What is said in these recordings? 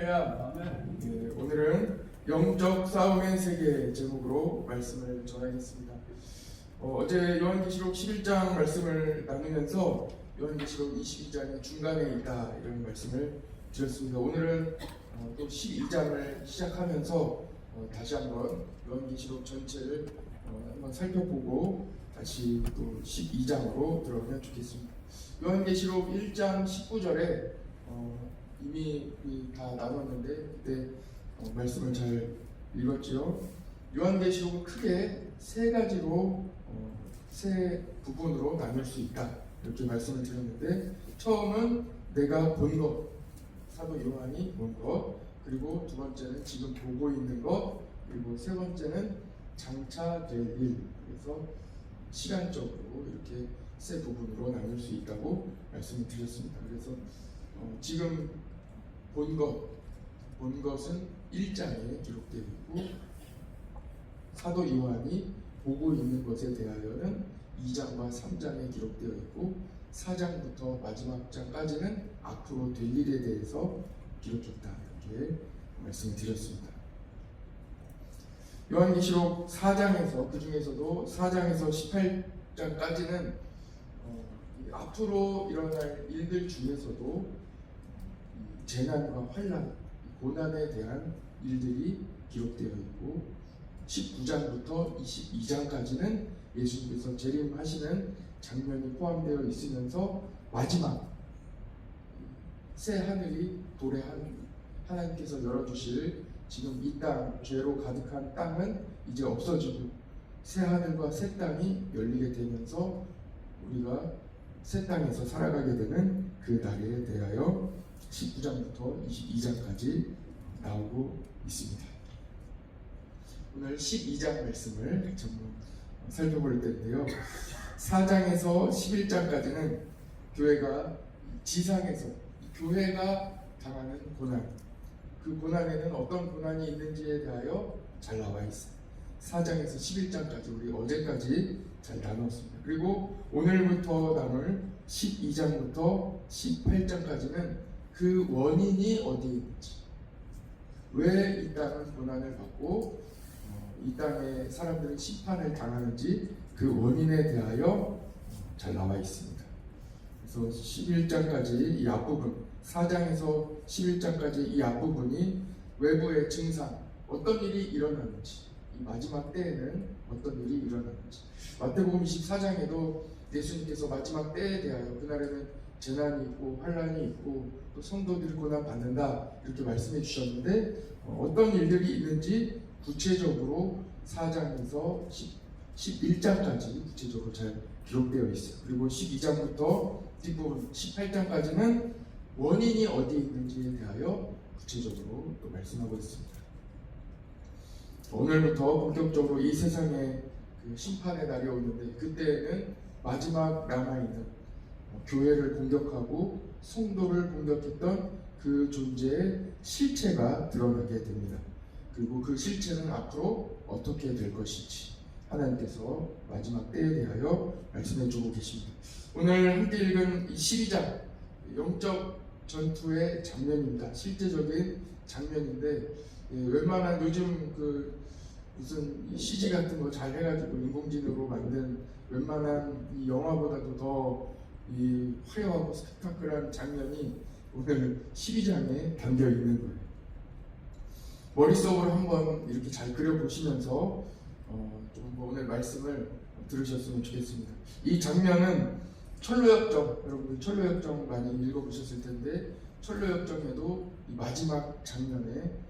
할렐루야. 아멘. 오늘은 영적 싸움의 세계 제목으로 말씀을 전하겠습니다. 어제 요한계시록 11장 말씀을 나누면서 요한계시록 22장의 중간에 있다 이런 말씀을 드렸습니다. 오늘은 또 12장을 시작하면서 다시 한번 요한계시록 전체를 한번 살펴보고 다시 또 12장으로 들어가면 좋겠습니다. 요한계시록 1장 19절에 이미 다 나눴는데 그때 말씀을 잘 읽었지요. 요한계시록은 크게 세 가지로 세 부분으로 나눌 수 있다 이렇게 말씀을 드렸는데, 처음은 내가 본 것, 사도 요한이 본 것, 그리고 두 번째는 지금 보고 있는 것, 그리고 세 번째는 장차 될 일. 그래서 시간적으로 이렇게 세 부분으로 나눌 수 있다고 말씀을 드렸습니다. 그래서 지금 본 것은 1장에 기록되어 있고, 사도 요한이 보고 있는 것에 대하여는 2장과 3장에 기록되어 있고, 4장부터 마지막 장까지는 앞으로 될 일에 대해서 기록했다 이렇게 말씀을 드렸습니다. 요한계시록 4장에서 그 중에서도 4장에서 18장까지는 앞으로 일어날 일들 중에서도 재난과 환난, 고난에 대한 일들이 기록되어 있고, 19장부터 22장까지는 예수님께서 재림하시는 장면이 포함되어 있으면서 마지막 새 하늘이 도래한 하나님께서 열어주실 지금 이 땅, 죄로 가득한 땅은 이제 없어지고 새 하늘과 새 땅이 열리게 되면서 우리가 새 땅에서 살아가게 되는 그 날에 대하여 19장부터 22장까지 나오고 있습니다. 오늘 12장 말씀을 같이 한번 살펴볼 텐데요. 4장에서 11장까지는 교회가 지상에서 교회가 당하는 고난, 그 고난에는 어떤 고난이 있는지에 대하여 잘 나와 있어요. 4장에서 11장까지 우리 어제까지 잘 나눴습니다. 그리고 오늘부터 나눌 12장부터 18장까지는 그 원인이 어디에 있는지, 왜 이 땅은 고난을 받고 이 땅의 사람들은 심판을 당하는지 그 원인에 대하여 잘 나와 있습니다. 그래서 11장까지 이 앞부분, 4장에서 11장까지 이 앞부분이 외부의 증상, 어떤 일이 일어나는지, 이 마지막 때에는 어떤 일이 일어나는지, 마태복음 24장에도 예수님께서 마지막 때에 대하여 그날에는 재난이 있고 환난이 있고 또 성도들이 고난 받는다 이렇게 말씀해 주셨는데, 어떤 일들이 있는지 구체적으로 4장에서 11장까지 구체적으로 잘 기록되어 있어요. 그리고 12장부터 뒷부분 18장까지는 원인이 어디에 있는지에 대하여 구체적으로 또 말씀하고 있습니다. 오늘부터 본격적으로 이 세상에 그 심판의 날이 오는데, 그때에는 마지막 남아있는 교회를 공격하고 성도를 공격했던 그 존재의 실체가 드러나게 됩니다. 그리고 그 실체는 앞으로 어떻게 될 것인지 하나님께서 마지막 때에 대하여 말씀해 주고 계십니다. 오늘 함께 읽은 이 12장, 영적 전투의 장면입니다. 실제적인 장면인데, 웬만한 요즘 그 무슨 CG 같은 거 잘 해가지고 인공지능으로 만든 웬만한 이 영화보다도 더 이 화려하고 스펙타클한 장면이 오늘 12장에 담겨 있는 거예요. 머릿속으로 한번 이렇게 잘 그려보시면서 좀 오늘 말씀을 들으셨으면 좋겠습니다. 이 장면은 철로역정, 여러분들 철로역정 많이 읽어보셨을 텐데, 철로역정에도 이 마지막 장면에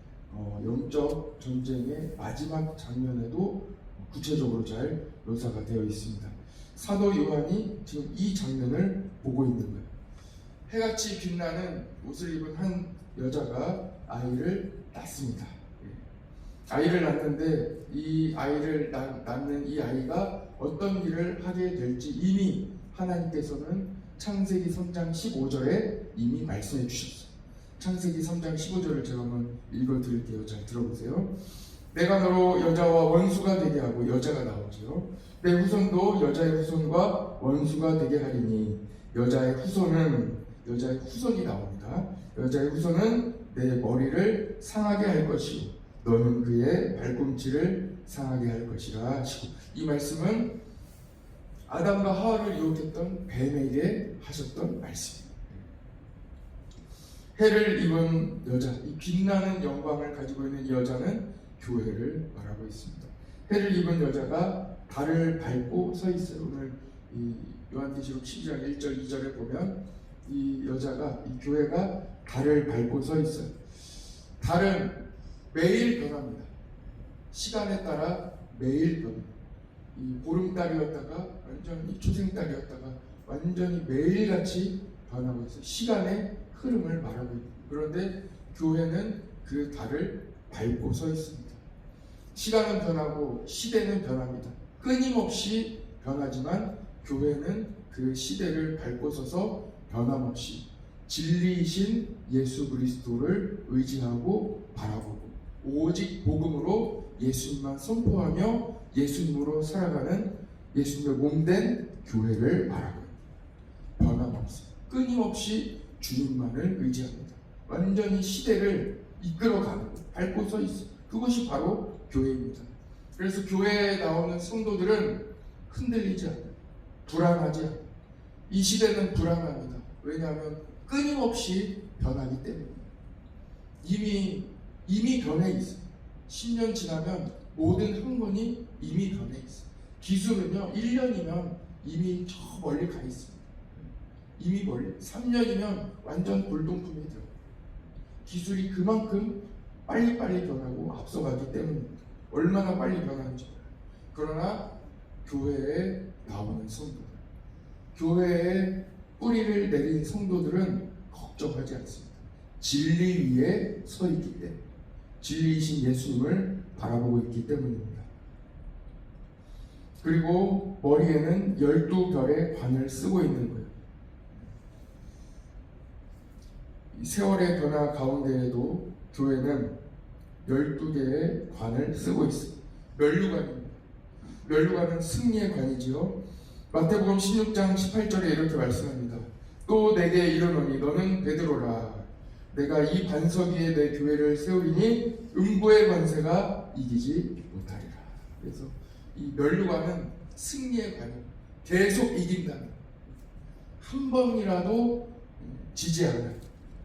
영적 전쟁의 마지막 장면에도 구체적으로 잘 묘사가 되어 있습니다. 사도 요한이 지금 이 장면을 보고 있는 거예요. 해같이 빛나는 옷을 입은 한 여자가 아이를 낳습니다. 아이를 낳는데 이 아이를 낳는 이 아이가 어떤 일을 하게 될지 이미 하나님께서는 창세기 3장 15절에 이미 말씀해 주셨어요. 창세기 3장 15절을 제가 한번 읽어드릴게요. 잘 들어보세요. 내가 너로 여자와 원수가 되게 하고, 여자가 나오죠. 내 후손도 여자의 후손과 원수가 되게 하리니, 여자의 후손이 나옵니다. 여자의 후손은 내 머리를 상하게 할 것이요 너는 그의 발꿈치를 상하게 할 것이라 하시고, 이 말씀은 아담과 하와를 유혹했던 뱀에게 하셨던 말씀입니다. 해를 입은 여자, 이 빛나는 영광을 가지고 있는 이 여자는 교회를 말하고 있습니다. 해를 입은 여자가 달을 밟고 서 있어요. 오늘 이 요한계시록 12장 1절 2절에 보면 이 여자가, 이 교회가 달을 밟고 서 있어요. 달은 매일 변합니다. 시간에 따라 매일 변합니다. 이 보름달이었다가 완전히 초생달이었다가 완전히 매일같이 변하고 있어요. 시간의 흐름을 말하고 있습니다. 그런데 교회는 그 달을 밟고 서 있습니다. 시간은 변하고 시대는 변합니다. 끊임없이 변하지만 교회는 그 시대를 밟고 서서 변함없이 진리이신 예수 그리스도를 의지하고 바라보고 오직 복음으로 예수님만 선포하며 예수님으로 살아가는 예수님의 몸된 교회를 말하고 있습니다. 변함없이 끊임없이 주님만을 의지합니다. 완전히 시대를 이끌어가는 것, 밟고 서 있어요. 그것이 바로 교회입니다. 그래서 교회에 나오는 성도들은 흔들리지 않아요. 불안하지 않아요. 이 시대는 불안합니다. 왜냐하면 끊임없이 변하기 때문입니다. 이미 변해 있어요. 10년 지나면 모든 학문이 이미 변해 있어요. 기술은요 1년이면 이미 저 멀리 가 있습니다. 이미 멀리 3년이면 완전 골동품이 돼요. 기술이 그만큼 빨리빨리 변하고 앞서가기 때문입니다. 얼마나 빨리 변하는지 몰라요. 그러나 교회에 나오는 성도들, 교회에 뿌리를 내린 성도들은 걱정하지 않습니다. 진리 위에 서 있기 때문에, 진리이신 예수님을 바라보고 있기 때문입니다. 그리고 머리에는 12별의 관을 쓰고 있는 거예요. 세월의 변화 가운데에도 교회는 12개의 관을 쓰고 있습니다. 면류관입니다. 면류관은 승리의 관이지요. 마태복음 16장 18절에 이렇게 말씀합니다. 또 내게 이르노니 너는 베드로라. 내가 이 반석 위에 내 교회를 세우리니 음부의 권세가 이기지 못하리라. 그래서 이 면류관은 승리의 관입니다. 계속 이긴다는, 한 번이라도 지지 않아요.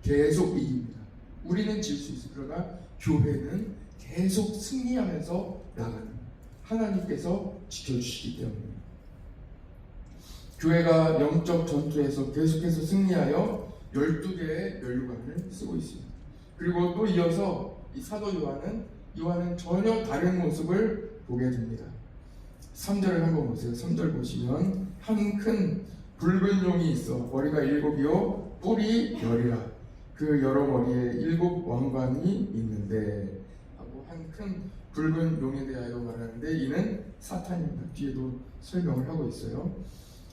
계속 이깁니다. 우리는 질 수 있어요. 그러나 교회는 계속 승리하면서 나가는, 하나님께서 지켜주시기 때문입니다. 교회가 영적 전투에서 계속해서 승리하여 12개의 면류관을 쓰고 있습니다. 그리고 또 이어서 이 사도 요한은 전혀 다른 모습을 보게 됩니다. 3절을 한번 보세요. 3절 보시면 한 큰 붉은 용이 있어 머리가 7이요 뿔이 10이라. 그 여러 머리에 7 왕관이 있는데 하고 한 큰 붉은 용에 대하여 말하는데 이는 사탄입니다. 뒤에도 설명을 하고 있어요.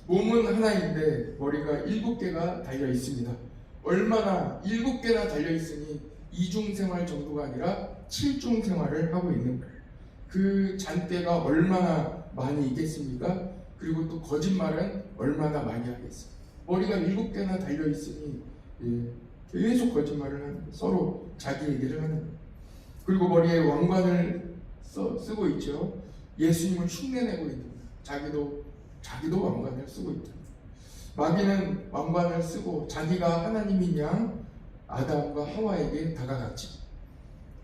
몸은 하나인데 머리가 7개가 달려 있습니다. 얼마나 7개나 달려 있으니 이중생활 정도가 아니라 7중생활을 하고 있는 거예요. 그 잔대가 얼마나 많이 있겠습니까? 그리고 또 거짓말은 얼마나 많이 하겠어요. 머리가 7개나 달려 있으니 계속 거짓말을 하는 거예요. 서로 자기 얘기를 하는 거예요. 그리고 머리에 왕관을 쓰고 있죠. 예수님을 흉내내고 있는 거예요. 자기도 왕관을 쓰고 있다. 마귀는 왕관을 쓰고 자기가 하나님인 양 아담과 하와에게 다가갔지.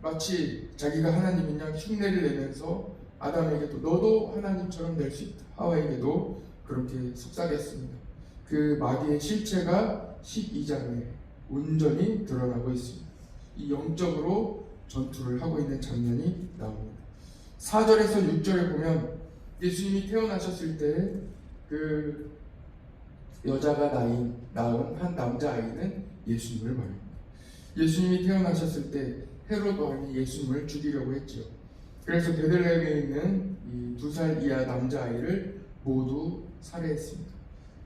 마치 자기가 하나님인 양 흉내를 내면서 아담에게도 너도 하나님처럼 될 수 있다. 하와에게도 그렇게 속삭였습니다. 그 마귀의 실체가 12장에 온전히 드러나고 있습니다. 이 영적으로 전투를 하고 있는 장면이 나옵니다. 4절에서 6절에 보면 예수님이 태어나셨을 때 그 여자가 낳은 한 남자아이는 예수님을 말합니다. 예수님이 태어나셨을 때 헤롯 왕이 예수님을 죽이려고 했죠. 그래서 베들레헴에 있는 이 2살 이하 남자아이를 모두 살해했습니다.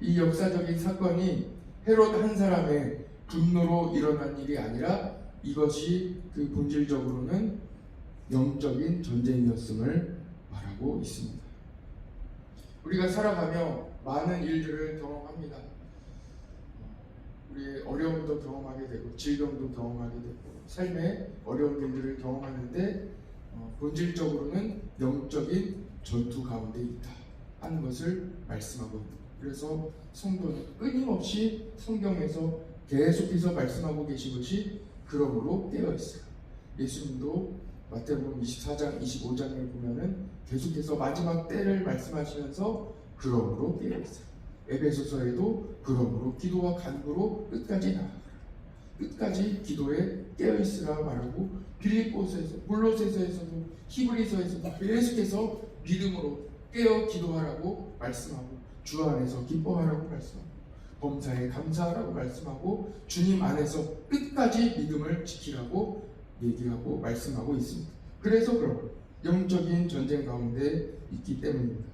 이 역사적인 사건이 헤롯 한 사람의 분노로 일어난 일이 아니라 이것이 그 본질적으로는 영적인 전쟁이었음을 말하고 있습니다. 우리가 살아가며 많은 일들을 경험합니다. 우리의 어려움도 경험하게 되고 질병도 경험하게 되고 삶의 어려운 일들을 경험하는데 본질적으로는 영적인 전투 가운데 있다 하는 것을 말씀하고 있습니다. 그래서 성도는 끊임없이 성경에서 계속해서 말씀하고 계신 것이 그러므로 깨어있어요. 예수님도 마태복음 24장 25장을 보면은 계속해서 마지막 때를 말씀하시면서 그러므로 깨어있어요. 에베소서에도 그러므로 기도와 간구로 끝까지 나아가라, 끝까지 기도에 깨어있으라 말하고, 빌립보서에서, 골로새서에서도, 히브리서에서도 계속해서 믿음으로 깨어 기도하라고 말씀하고, 주 안에서 기뻐하라고 말씀하고, 범사에 감사하라고 말씀하고, 주님 안에서 끝까지 믿음을 지키라고 얘기하고 말씀하고 있습니다. 그래서 그럼 영적인 전쟁 가운데 있기 때문입니다.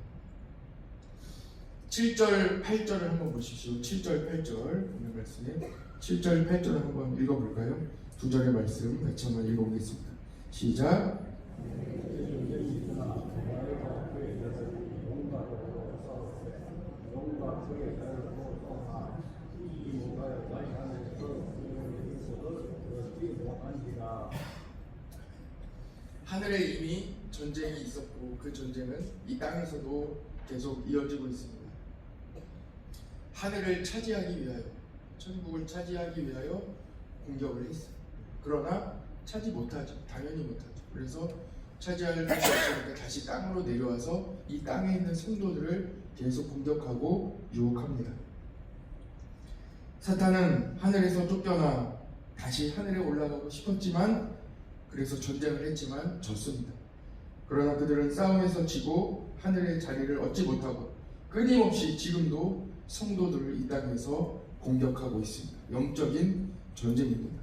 7절, 8절을 한번 보십시오. 7절, 8절 오늘 말씀에 7절, 8절을 한번 읽어볼까요? 두 절의 말씀 같이 한번 읽어보겠습니다. 시작. 하늘에 이미 전쟁이 있었고 그 전쟁은 이 땅에서도 계속 이어지고 있습니다. 하늘을 차지하기 위하여, 천국을 차지하기 위하여 공격을 했어요. 그러나 차지 못하죠. 당연히 못하죠. 그래서 차지할 것이 없으니까 다시 땅으로 내려와서 이 땅에 있는 성도들을 계속 공격하고 유혹합니다. 사탄은 하늘에서 쫓겨나 다시 하늘에 올라가고 싶었지만, 그래서 전쟁을 했지만 졌습니다. 그러나 그들은 싸움에서 지고 하늘의 자리를 얻지 못하고 끊임없이 지금도 성도들을 이 땅에서 공격하고 있습니다. 영적인 전쟁입니다.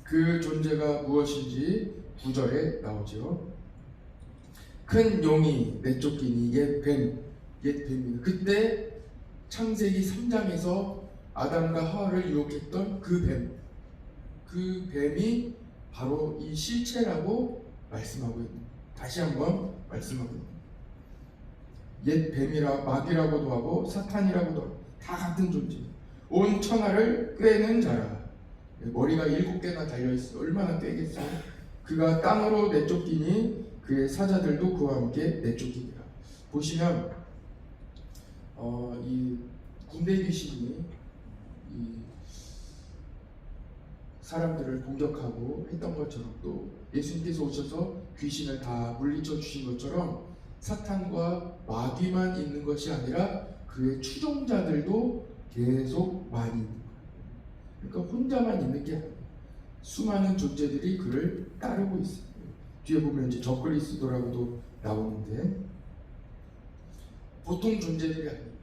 그 존재가 무엇인지 9절에 나오죠. 큰 용이 내쫓기니 옛 뱀입니다. 그때 창세기 3장에서 아담과 하와를 유혹했던 그 뱀이 바로 이 실체라고 말씀하고 있습니다. 다시 한번 말씀하고 있습니다. 옛 뱀이라 마귀라고도 하고 사탄이라고도 하고 다 같은 존재입니다. 온 천하를 꿰는 자라. 머리가 7개나 달려있어 얼마나 꿰겠어요. 그가 땅으로 내쫓기니 그의 사자들도 그와 함께 내쫓기니라. 보시면 이 군대 귀신이 이 사람들을 공격하고 했던 것처럼, 또 예수님께서 오셔서 귀신을 다 물리쳐 주신 것처럼 사탄과 마귀만 있는 것이 아니라 그의 추종자들도 계속 많이 있는 거예요. 그러니까 혼자만 있는 게 아니에요. 수많은 존재들이 그를 따르고 있어요. 뒤에 보면 이제 적그리스도라고도 나오는데 보통 존재들이 아닙니다.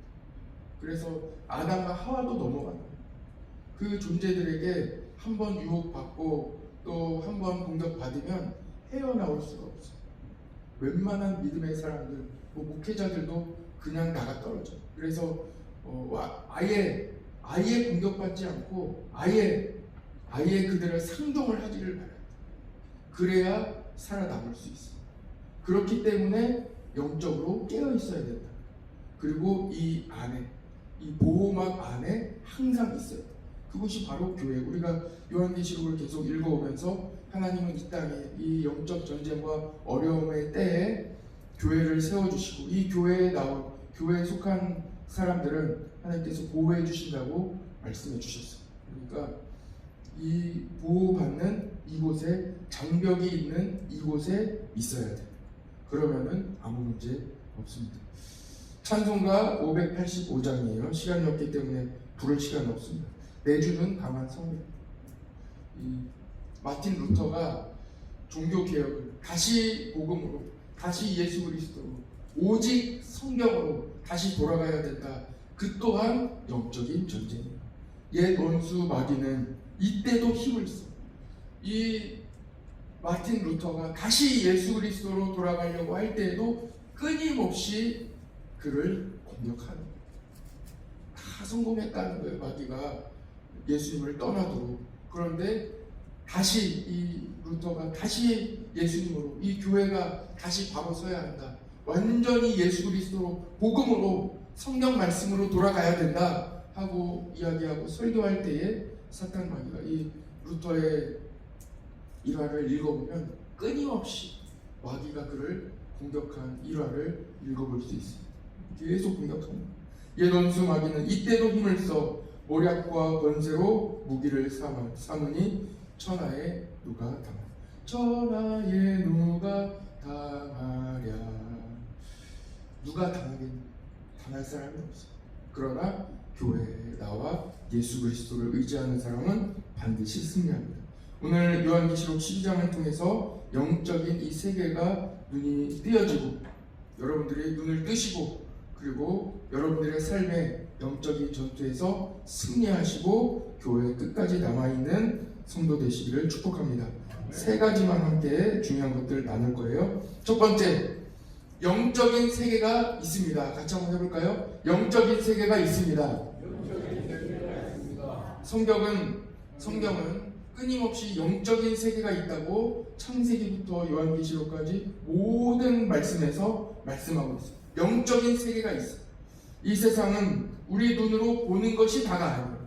그래서 아담과 하와도 넘어가는 거예요. 그 존재들에게 한번 유혹받고 또 한번 공격받으면 헤어나올 수가 없어요. 웬만한 믿음의 사람들, 목회자들도 그냥 나가 떨어져요. 그래서 아예 공격받지 않고 아예 그들을 상종을 하기를 바라요. 그래야 살아남을 수 있어요. 그렇기 때문에 영적으로 깨어 있어야 된다. 그리고 이 안에, 이 보호막 안에 항상 있어요. 그것이 바로 교회. 우리가 요한계시록을 계속 읽어오면서 하나님은 이 땅에 이 영적 전쟁과 어려움의 때에 교회를 세워주시고, 이 교회에 속한 사람들은 하나님께서 보호해 주신다고 말씀해 주셨어요. 그러니까 이 보호받는 이곳에, 장벽이 있는 이곳에 있어야 돼요. 그러면은 아무 문제 없습니다. 찬송가 585장이에요. 시간이 없기 때문에 부를 시간이 없습니다. 내주는 강한 성령. 마틴 루터가 종교 개혁을 다시 복음으로, 다시 예수 그리스도로, 오직 성경으로 다시 돌아가야 된다. 그 또한 영적인 전쟁이에요. 옛 원수 마귀는 이때도 힘을 써. 이 마틴 루터가 다시 예수 그리스도로 돌아가려고 할 때에도 끊임없이 그를 공격하는 거예요. 다 성공했다는 거예요. 마귀가 예수님을 떠나도록. 그런데 다시 이 루터가 다시 예수님으로, 이 교회가 다시 바로 서야 한다. 완전히 예수 그리스도로, 복음으로, 성경 말씀으로 돌아가야 된다 하고 이야기하고 설교할 때에 사탄 마귀가 이 루터의 일화를 읽어보면 끊임없이 마귀가 그를 공격한 일화를 읽어볼 수 있습니다. 계속 공격합니다. 옛 원수 마귀는 이때도 힘을 써 모략과 권세로 무기를 삼으니 천하에 누가 당하랴. 천하에 누가 당하랴. 누가 당할 사람이 없어. 그러나 교회에 나와 예수 그리스도를 의지하는 사람은 반드시 승리합니다. 오늘 요한계시록 12장을 통해서 영적인 이 세계가 눈이 띄어지고 여러분들이 눈을 뜨시고 그리고 여러분들의 삶의 영적인 전투에서 승리하시고 교회 끝까지 남아있는 성도 되시기를 축복합니다. 세 가지만 함께 중요한 것들 나눌 거예요. 첫 번째, 영적인 세계가 있습니다. 같이 한번 해볼까요? 영적인 세계가 있습니다. 성경은 끊임없이 영적인 세계가 있다고 창세기부터 요한계시록까지 모든 말씀에서 말씀하고 있습니다. 영적인 세계가 있어요. 이 세상은 우리 눈으로 보는 것이 다가 아니에요.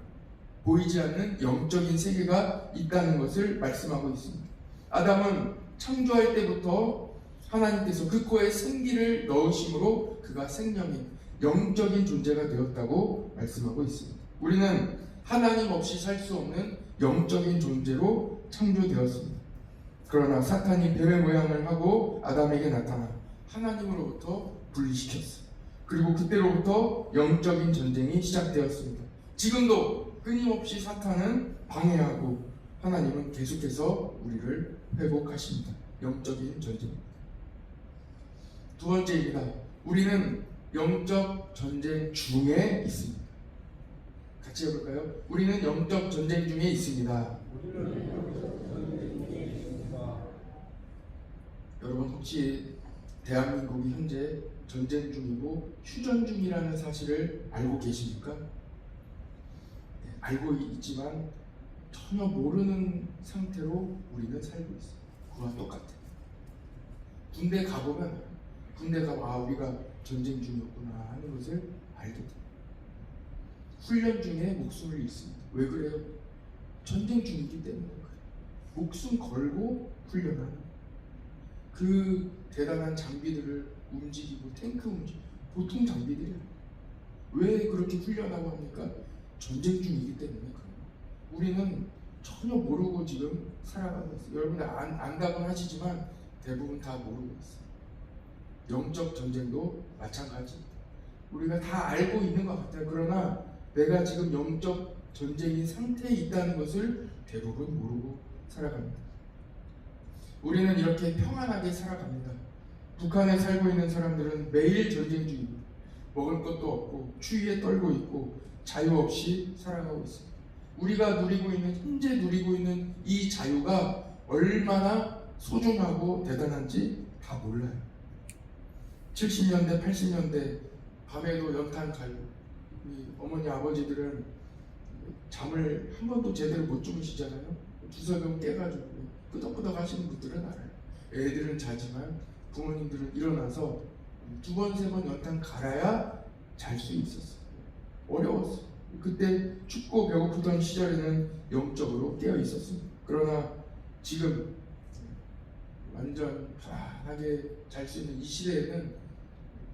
보이지 않는 영적인 세계가 있다는 것을 말씀하고 있습니다. 아담은 창조할 때부터 하나님께서 그 코에 생기를 넣으심으로 그가 생명인 영적인 존재가 되었다고 말씀하고 있습니다. 우리는 하나님 없이 살 수 없는 영적인 존재로 창조되었습니다. 그러나 사탄이 뱀의 모양을 하고 아담에게 나타나 하나님으로부터 분리시켰어요. 그리고 그때로부터 영적인 전쟁이 시작되었습니다. 지금도 끊임없이 사탄은 방해하고 하나님은 계속해서 우리를 회복하십니다. 영적인 전쟁입니다. 두 번째입니다. 우리는 영적 전쟁 중에 있습니다. 같이 해볼까요? 우리는 영적 전쟁 중에 있습니다. 여러분 혹시 대한민국이 현재 전쟁 중이고 휴전 중이라는 사실을 알고 계십니까? 네, 알고 있지만 전혀 모르는 상태로 우리는 살고 있어요. 그와 똑같아요. 군대 가보면 우리가 전쟁 중이었구나 하는 것을 알게 돼요. 훈련 중에 목숨을 잃습니다. 왜 그래요? 전쟁 중이기 때문에 그래요. 목숨 걸고 훈련하는 그 대단한 장비들을 움직이고 탱크 움직이고 보통 장비들이에요. 왜 그렇게 훈련하고 합니까? 전쟁 중이기 때문에 그래요. 우리는 전혀 모르고 지금 살아가고 있어요. 여러분들 안다곤 하시지만 대부분 다 모르고 있어요. 영적 전쟁도 마찬가지입니다. 우리가 다 알고 있는 것 같아요. 그러나 내가 지금 영적 전쟁인 상태에 있다는 것을 대부분 모르고 살아갑니다. 우리는 이렇게 평안하게 살아갑니다. 북한에 살고 있는 사람들은 매일 전쟁 중입니다. 먹을 것도 없고 추위에 떨고 있고 자유 없이 살아가고 있습니다. 우리가 현재 누리고 있는 이 자유가 얼마나 소중하고 대단한지 다 몰라요. 70년대, 80년대 밤에도 연탄 갈고 우리 어머니 아버지들은 잠을 한 번도 제대로 못 주무시잖아요. 두세 번 깨가지고 끄덕끄덕 하시는 분들은 알아요. 애들은 자지만 부모님들은 일어나서 두 번, 세 번 연탄 갈아야 잘 수 있었어요. 어려웠어요. 그때 춥고 배고프던 시절에는 영적으로 깨어 있었습니다. 그러나 지금 완전 편안하게 잘 수 있는 이 시대에는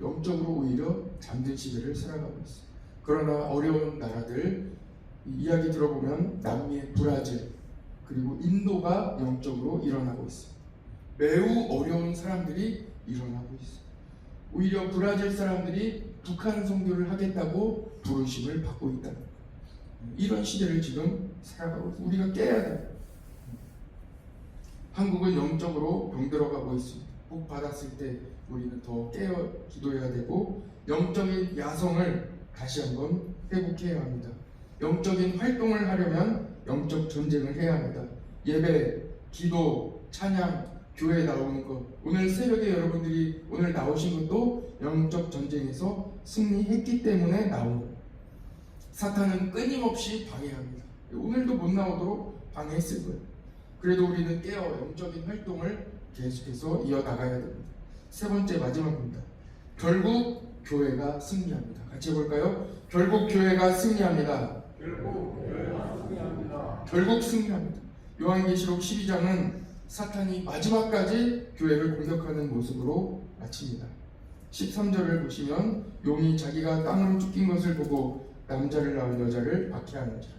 영적으로 오히려 잠든 시대를 살아가고 있어요. 그러나 어려운 나라들 이야기 들어보면 남미의 브라질 그리고 인도가 영적으로 일어나고 있어요. 매우 어려운 사람들이 일어나고 있어요. 오히려 브라질 사람들이 북한 선교를 하겠다고 부르심을 받고 있다. 이런 시대를 지금 살아가고 있어요. 우리가 깨야 돼요. 한국은 영적으로 병들어가고 있습니다. 복 받았을 때 우리는 더 깨어 기도해야 되고 영적인 야성을 다시 한번 회복해야 합니다. 영적인 활동을 하려면 영적 전쟁을 해야 합니다. 예배, 기도, 찬양, 교회에 나오는 것. 오늘 새벽에 여러분들이 오늘 나오신 것도 영적 전쟁에서 승리했기 때문에 나온 거예요. 사탄은 끊임없이 방해합니다. 오늘도 못 나오도록 방해했을 거예요. 그래도 우리는 깨어 영적인 활동을 계속해서 이어나가야 됩니다. 세 번째 마지막입니다. 결국 교회가 승리합니다. 같이 해볼까요? 결국 교회가 승리합니다. 결국 승리합니다. 요한계시록 12장은 사탄이 마지막까지 교회를 공격하는 모습으로 마칩니다. 13절을 보시면 용이 자기가 땅으로 쫓긴 것을 보고 남자를 낳은 여자를 박해하는지라.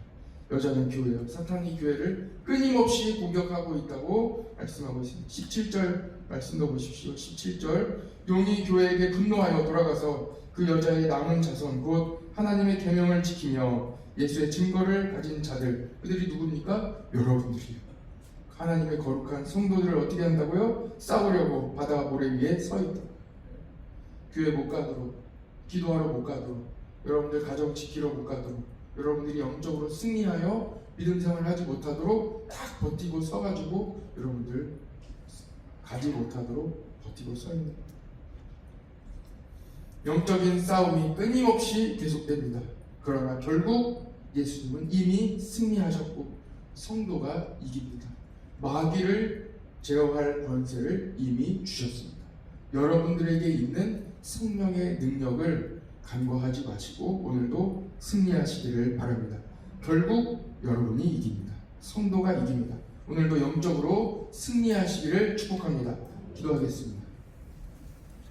여자는 교회요. 사탄이 교회를 끊임없이 공격하고 있다고 말씀하고 있습니다. 17절 말씀도 보십시오. 17절 용이 교회에게 분노하여 돌아가서 그 여자의 남은 자손 곧 하나님의 계명을 지키며 예수의 증거를 가진 자들, 그들이 누굽니까? 여러분들이요. 하나님의 거룩한 성도들을 어떻게 한다고요? 싸우려고 바다 모래 위에 서 있다. 교회 못 가도록, 기도하러 못 가도록, 여러분들 가정 지키러 못 가도록, 여러분들이 영적으로 승리하여 믿음 생활을 하지 못하도록 딱 버티고 서가지고 여러분들 가지 못하도록 버티고 서 있는 겁니다. 영적인 싸움이 끊임없이 계속됩니다. 그러나 결국 예수님은 이미 승리하셨고 성도가 이깁니다. 마귀를 제어할 권세를 이미 주셨습니다. 여러분들에게 있는 성령의 능력을 간과하지 마시고 오늘도 승리하시기를 바랍니다. 결국 여러분이 이깁니다. 성도가 이깁니다. 오늘도 영적으로 승리하시기를 축복합니다. 기도하겠습니다.